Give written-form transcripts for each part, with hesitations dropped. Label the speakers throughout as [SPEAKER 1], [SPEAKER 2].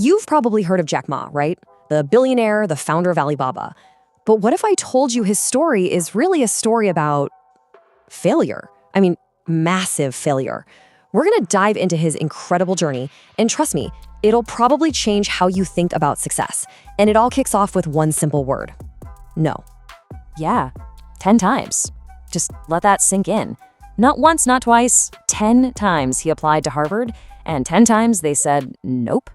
[SPEAKER 1] You've probably heard of Jack Ma, right? The billionaire, the founder of Alibaba. But what if I told you his story is really a story about failure? I mean, massive failure. We're gonna dive into his incredible journey, and trust me, it'll probably change how you think about success. And it all kicks off with one simple word: no.
[SPEAKER 2] Yeah, 10 times. Just let that sink in. Not once, not twice, 10 times he applied to Harvard, and 10 times they said nope.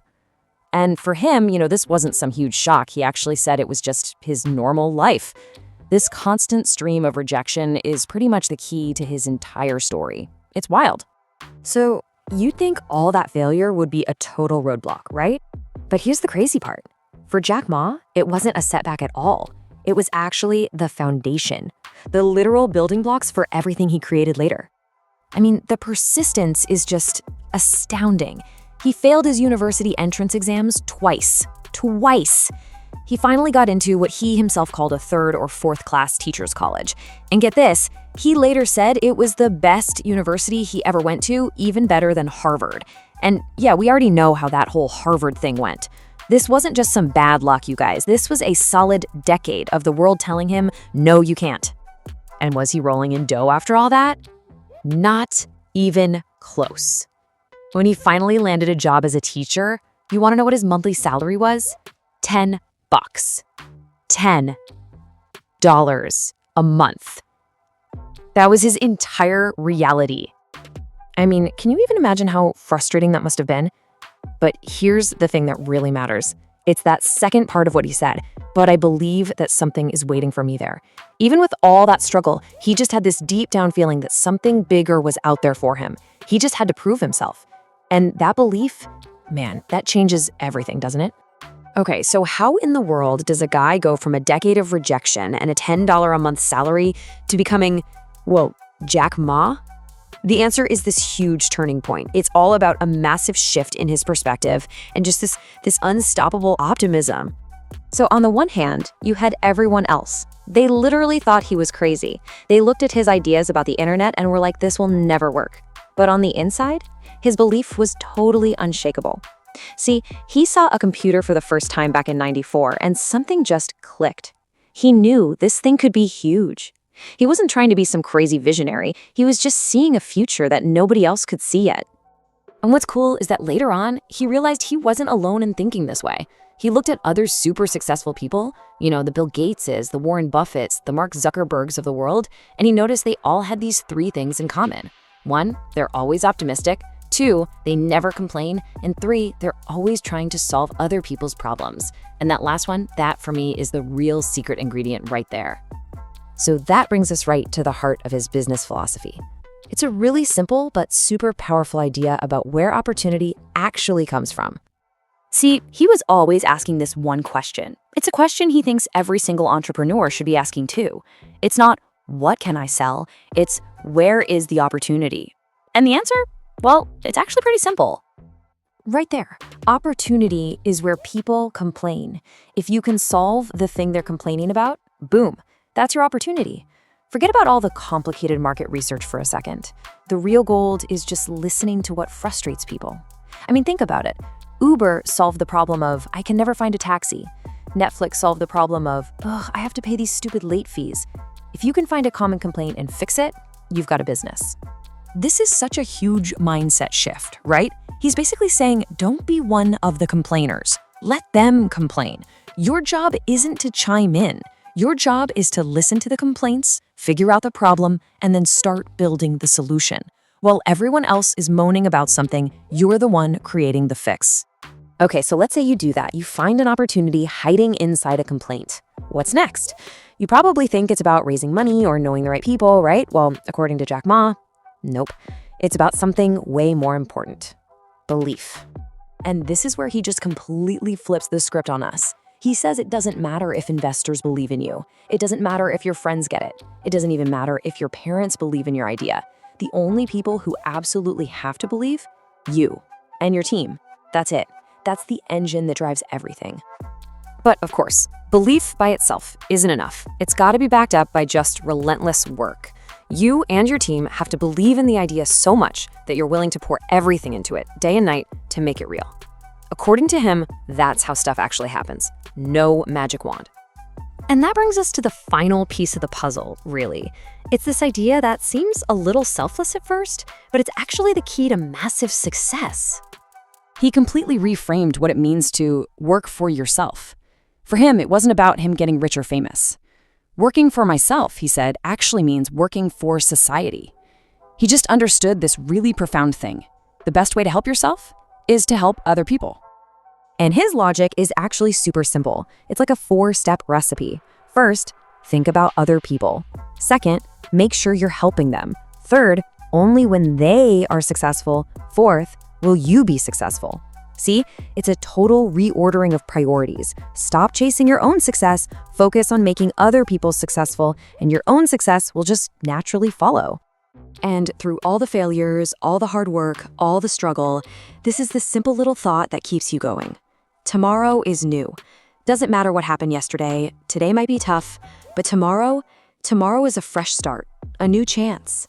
[SPEAKER 2] And for him, this wasn't some huge shock. He actually said it was just his normal life. This constant stream of rejection is pretty much the key to his entire story. It's wild.
[SPEAKER 1] So you'd think all that failure would be a total roadblock, right? But here's the crazy part. For Jack Ma, it wasn't a setback at all. It was actually the foundation, the literal building blocks for everything he created later. I mean, the persistence is just astounding. He failed his university entrance exams twice. He finally got into what he himself called a third or fourth class teacher's college. And get this, he later said it was the best university he ever went to, even better than Harvard. And yeah, we already know how that whole Harvard thing went. This wasn't just some bad luck, you guys. This was a solid decade of the world telling him, no, you can't. And was he rolling in dough after all that? Not even close. When he finally landed a job as a teacher, you want to know what his monthly salary was? $10. $10 a month. That was his entire reality. I mean, can you even imagine how frustrating that must have been? But here's the thing that really matters. It's that second part of what he said, but I believe that something is waiting for me there. Even with all that struggle, he just had this deep down feeling that something bigger was out there for him. He just had to prove himself. And that belief, man, that changes everything, doesn't it? Okay, so how in the world does a guy go from a decade of rejection and a $10 a month salary to becoming, Jack Ma? The answer is this huge turning point. It's all about a massive shift in his perspective and just this unstoppable optimism. So on the one hand, you had everyone else. They literally thought he was crazy. They looked at his ideas about the internet and were like, this will never work. But on the inside, his belief was totally unshakable. See, he saw a computer for the first time back in '94 and something just clicked. He knew this thing could be huge. He wasn't trying to be some crazy visionary. He was just seeing a future that nobody else could see yet. And what's cool is that later on, he realized he wasn't alone in thinking this way. He looked at other super successful people, the Bill Gateses, the Warren Buffetts, the Mark Zuckerbergs of the world, and he noticed they all had these three things in common. 1, they're always optimistic. 2, they never complain. And 3, they're always trying to solve other people's problems. And that last one, that for me is the real secret ingredient right there. So that brings us right to the heart of his business philosophy. It's a really simple but super powerful idea about where opportunity actually comes from. See, he was always asking this one question. It's a question he thinks every single entrepreneur should be asking too. It's not, what can I sell? It's, where is the opportunity? And the answer? Well, it's actually pretty simple. Right there. Opportunity is where people complain. If you can solve the thing they're complaining about, boom, that's your opportunity. Forget about all the complicated market research for a second. The real gold is just listening to what frustrates people. I mean, think about it. Uber solved the problem of, I can never find a taxi. Netflix solved the problem of, I have to pay these stupid late fees. If you can find a common complaint and fix it, you've got a business. This is such a huge mindset shift, right? He's basically saying, don't be one of the complainers. Let them complain. Your job isn't to chime in. Your job is to listen to the complaints, figure out the problem, and then start building the solution. While everyone else is moaning about something, you're the one creating the fix. Okay, so let's say you do that. You find an opportunity hiding inside a complaint. What's next? You probably think it's about raising money or knowing the right people, right? Well, according to Jack Ma, nope. It's about something way more important. Belief. And this is where he just completely flips the script on us. He says it doesn't matter if investors believe in you. It doesn't matter if your friends get it. It doesn't even matter if your parents believe in your idea. The only people who absolutely have to believe, you and your team. That's it. That's the engine that drives everything. But of course, belief by itself isn't enough. It's got to be backed up by just relentless work. You and your team have to believe in the idea so much that you're willing to pour everything into it, day and night, to make it real. According to him, that's how stuff actually happens. No magic wand. And that brings us to the final piece of the puzzle, really. It's this idea that seems a little selfless at first, but it's actually the key to massive success.
[SPEAKER 2] He completely reframed what it means to work for yourself. For him, it wasn't about him getting rich or famous. Working for myself, he said, actually means working for society. He just understood this really profound thing. The best way to help yourself is to help other people.
[SPEAKER 1] And his logic is actually super simple. It's like a 4-step recipe. First, think about other people. Second, make sure you're helping them. Third, only when they are successful. Fourth, will you be successful? See, it's a total reordering of priorities. Stop chasing your own success, focus on making other people successful, and your own success will just naturally follow. And through all the failures, all the hard work, all the struggle, this is the simple little thought that keeps you going. Tomorrow is new. Doesn't matter what happened yesterday, today might be tough, but tomorrow is a fresh start, a new chance.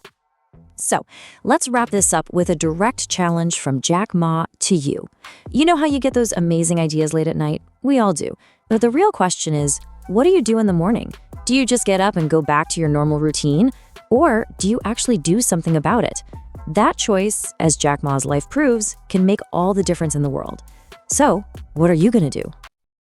[SPEAKER 1] So let's wrap this up with a direct challenge from Jack Ma to you. You know how you get those amazing ideas late at night? We all do. But the real question is, what do you do in the morning? Do you just get up and go back to your normal routine? Or do you actually do something about it? That choice, as Jack Ma's life proves, can make all the difference in the world. So, what are you gonna do?